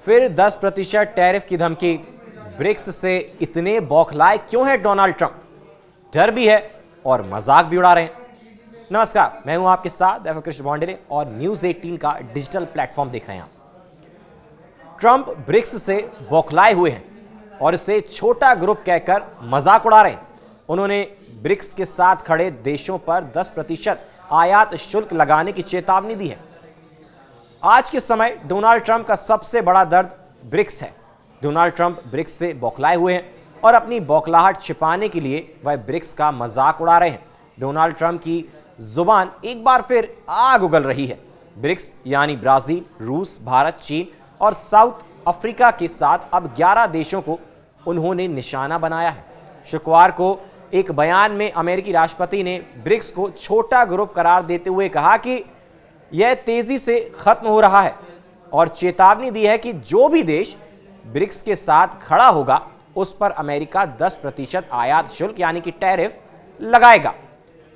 फिर 10% टैरिफ की धमकी। ब्रिक्स से इतने बौखलाए क्यों है डोनाल्ड ट्रंप? डर भी है और मजाक भी उड़ा रहे हैं। नमस्कार, मैं हूं आपके साथ कृष्ण बॉन्डरे और न्यूज 18 का डिजिटल प्लेटफॉर्म देख रहे हैं आप। ट्रंप ब्रिक्स से बौखलाए हुए हैं और इसे छोटा ग्रुप कहकर मजाक उड़ा रहे हैं। उन्होंने ब्रिक्स के साथ खड़े देशों पर 10% आयात शुल्क लगाने की चेतावनी दी है। आज के समय डोनाल्ड ट्रंप का सबसे बड़ा दर्द ब्रिक्स है। डोनाल्ड ट्रंप ब्रिक्स से बौखलाए हुए हैं और अपनी बौखलाहट छिपाने के लिए वह ब्रिक्स का मजाक उड़ा रहे हैं। डोनाल्ड ट्रंप की जुबान एक बार फिर आग उगल रही है। ब्रिक्स यानी ब्राजील, रूस, भारत, चीन और साउथ अफ्रीका के साथ अब 11 देशों को उन्होंने निशाना बनाया है। शुक्रवार को एक बयान में अमेरिकी राष्ट्रपति ने ब्रिक्स को छोटा ग्रुप करार देते हुए कहा कि यह तेजी से खत्म हो रहा है और चेतावनी दी है कि जो भी देश ब्रिक्स के साथ खड़ा होगा उस पर अमेरिका 10% आयात शुल्क यानी कि टैरिफ लगाएगा।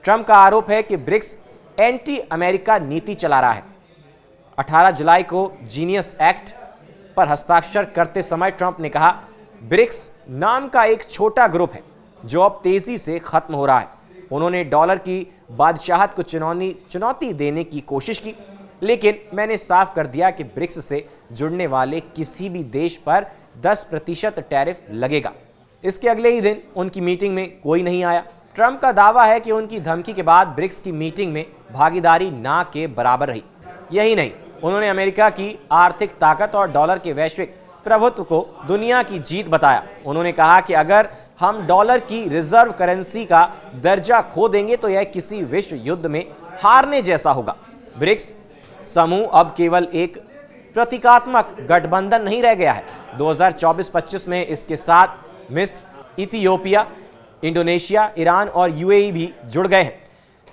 ट्रंप का आरोप है कि ब्रिक्स एंटी अमेरिका नीति चला रहा है। 18 जुलाई को जीनियस एक्ट पर हस्ताक्षर करते समय ट्रंप ने कहा, ब्रिक्स नाम का एक छोटा ग्रुप है जो अब तेजी से खत्म हो रहा है। उन्होंने डॉलर की बादशाहत को चुनौती देने की कोशिश की, लेकिन मैंने साफ कर दिया कि ब्रिक्स से जुड़ने वाले किसी भी देश पर 10% टैरिफ लगेगा। इसके अगले ही दिन उनकी मीटिंग में कोई नहीं आया। ट्रंप का दावा है कि उनकी धमकी के बाद ब्रिक्स की मीटिंग में भागीदारी ना के बराबर रही। यही नहीं, उन्होंने अमेरिका की आर्थिक ताकत और डॉलर के वैश्विक प्रभुत्व को दुनिया की जीत बताया। उन्होंने कहा कि अगर हम डॉलर की रिजर्व करेंसी का दर्जा खो देंगे तो यह किसी विश्व युद्ध में हारने जैसा होगा। ब्रिक्स समूह अब केवल एक प्रतीकात्मक गठबंधन नहीं रह गया है। 2024-25 में इसके साथ मिस्र, इथियोपिया, इंडोनेशिया, ईरान और यूएई भी जुड़ गए हैं,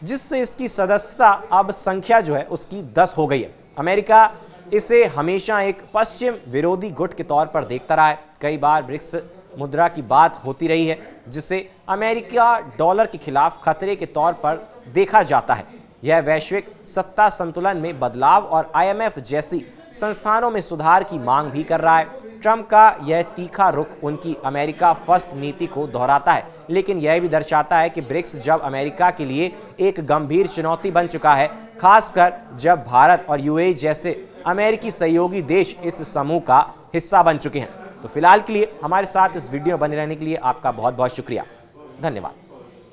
जिससे इसकी सदस्यता अब संख्या जो है उसकी 10 हो गई है। अमेरिका इसे हमेशा एक पश्चिम विरोधी गुट के तौर पर देखता रहा है। कई बार ब्रिक्स मुद्रा की बात होती रही है, जिसे अमेरिका डॉलर के खिलाफ खतरे के तौर पर देखा जाता है। यह वैश्विक सत्ता संतुलन में बदलाव और आईएमएफ जैसी संस्थानों में सुधार की मांग भी कर रहा है। ट्रंप का यह तीखा रुख उनकी अमेरिका फर्स्ट नीति को दोहराता है, लेकिन यह भी दर्शाता है कि ब्रिक्स जब अमेरिका के लिए एक गंभीर चुनौती बन चुका है, खासकर जब भारत और यूएई जैसे अमेरिकी सहयोगी देश इस समूह का हिस्सा बन चुके हैं। तो फिलहाल के लिए हमारे साथ इस वीडियो में बने रहने के लिए आपका बहुत बहुत शुक्रिया। धन्यवाद।